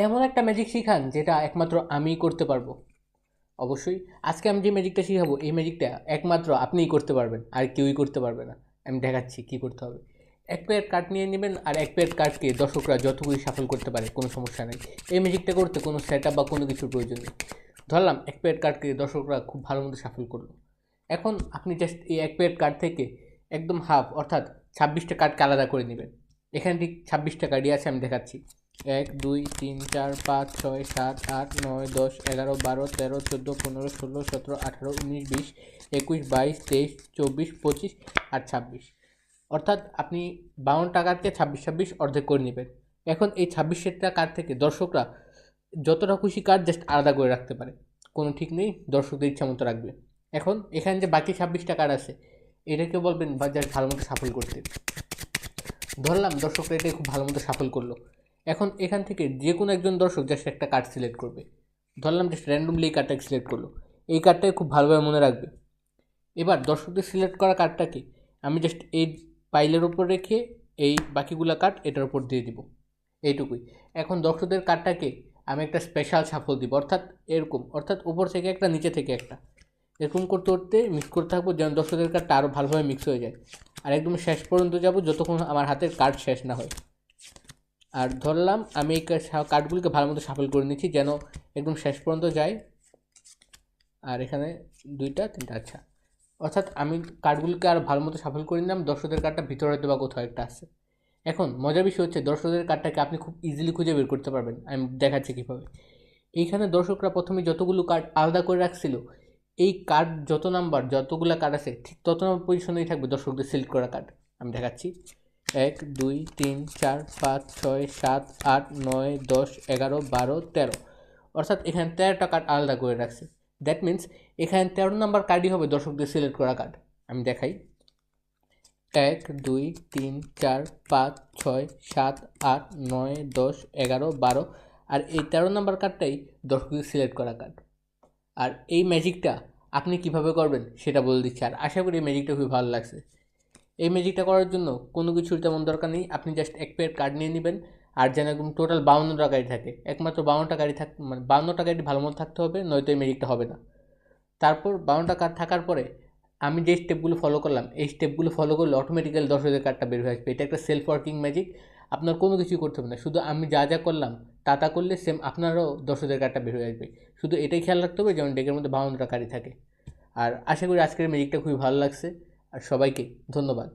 এমন একটা ম্যাজিক শিখান যেটা একমাত্র আমিই করতে পারবো। অবশ্যই আজকে আমি যে ম্যাজিকটা শিখাবো এই ম্যাজিকটা একমাত্র আপনিই করতে পারবেন, আর কেউই করতে পারবে না। আমি দেখাচ্ছি কি করতে হবে। এক প্লেট কাঠ নিয়ে নেবেন, আর এক প্লেট কাঠকে দর্শকরা যতগুলি সাফল করতে পারে কোনো সমস্যা নেই। এই ম্যাজিকটা করতে কোনো সেট আপ বা কোনো কিছুর প্রয়োজন নেই। ধরলাম এক প্লেট কাঠকে দর্শকরা খুব ভালো মতো সাফল করলো। এখন আপনি জাস্ট এই এক প্লেট কাঠ থেকে একদম হাফ, অর্থাৎ 26টা কাঠকে আলাদা করে নেবেন। এখানে ঠিক 26টা কার্ডই আছে, আমি দেখাচ্ছি। 1 2 3 4 5 6 7 8 9 10 11 12 13 14 15 16 17 18 19 20 21 22 23 24 25 আর 26। অর্থাৎ আপনি 52টা কার্ডকে 26 26 অর্ধেক করে নেবেন। এখন এই 26টা কার্ড থেকে দর্শকরা যতটা খুশি কার্ড জাস্ট আলাদা করে রাখতে পারে, কোনো ঠিক নেই, দর্শকদের ইচ্ছা মতো রাখবে। এখন এখানে যে বাকি 26টা কার্ড আছে এটাকে বলবেন বা জাস্ট ভালো মতো সাফল করতে। ধরলাম দর্শকরা এটাই খুব ভালো মতো সাফল করলো। এখন এখান থেকে যে কোনো একজন দর্শক জাস্ট একটা কার্ড সিলেক্ট করবে। ধরলাম জাস্ট র্যান্ডমলি এই কার্ডটাকে সিলেক্ট করলো। এই কার্ডটাকে খুব ভালোভাবে মনে রাখবে। এবার দর্শকদের সিলেক্ট করা কার্ডটাকে আমি জাস্ট এই পাইলের ওপর রেখে এই বাকিগুলা কার্ড এটার উপর দিয়ে দিব, এইটুকুই। এখন দর্শকদের কার্ডটাকে আমি একটা স্পেশাল সাফল দিব, অর্থাৎ এরকম, অর্থাৎ উপর থেকে একটা নিচে থেকে একটা, এরকম করতে করতে মিক্স করতে থাকবো যেন দর্শকদের কার্ডটা আরও ভালোভাবে মিক্স হয়ে যায়। আর একদম শেষ পর্যন্ত যাব যতক্ষণ আমার হাতের কার্ড শেষ না হয়। আর ধরলাম আমি এই কার্ডগুলিকে ভালো মতো সাফল করে নিচ্ছি যেন একদম শেষ পর্যন্ত যায়। আর এখানে 2টা 3টা, আচ্ছা। অর্থাৎ আমি কার্ডগুলিকে আরও ভালো মতো সাফল করে নিলাম, দর্শকদের কার্ডটা ভিতরে হয়তো বা কোথাও একটা আছে। এখন মজার বিষয় হচ্ছে দর্শকদের কার্ডটাকে আপনি খুব ইজিলি খুঁজে বের করতে পারবেন। আমি দেখাচ্ছি কীভাবে। এইখানে দর্শকরা প্রথমে যতগুলো কার্ড আলাদা করে রাখছিল, এই কার্ড যত নাম্বার, যতগুলো কার্ড আছে ঠিক তত নম্বর পজিশনেই থাকবে দর্শকদের সিলেক্ট করা কার্ড। আমি দেখাচ্ছি। 1 2 3 4 5 6 7 8 9 10 11 12 13, অর্থাৎ এখানে 13টা কার্ড আলাদা করে রাখছে। দ্যাট মিন্স এখানে 13 নাম্বার কার্ডই হবে দর্শকদের সিলেক্ট করা কার্ড। আমি দেখাই। 1 2 3 4 5 6 7 8 9 10 11 12, আর এই 13 নাম্বার কার্ডটাই দর্শকদের সিলেক্ট করা কার্ড। আর এই ম্যাজিকটা আপনি কিভাবে করবেন সেটা বলে দিচ্ছি, আর আশা করি এই ম্যাজিকটা খুবই ভালো লাগছে। এই ম্যাজিকটা করার জন্য কোনো কিছুর তেমন দরকার নেই, আপনি জাস্ট এক প্যাকেট কার্ড নিয়ে নেবেন। আর যেন একদম টোটাল 52টা গাড়ি থাকে, একমাত্র 52টা গাড়ি মানে 52টা গাড়ি ভালো মতো থাকতে হবে, নয়তো এই ম্যাজিকটা হবে না। তারপর 52টা কার্ড থাকার পরে আমি যে স্টেপগুলো ফলো করলাম এই স্টেপগুলো ফলো করলে অটোমেটিক্যালি 10,000 কার্ডটা বের হয়ে আসবে। এটা একটা সেলফ ওয়ার্কিং ম্যাজিক, আপনার কোনো কিছুই করতে হবে না, শুধু আমি যা যা করলাম তা করলে সেম আপনারও 10,000 কার্ডটা বের হয়ে আসবে। শুধু এটাই খেয়াল রাখতে হবে যেমন ডেকের মধ্যে 52টা কার্ডই থাকে। আর আশা করি আজকের ম্যাজিকটা খুবই ভালো লাগছে। আর সবাইকে ধন্যবাদ।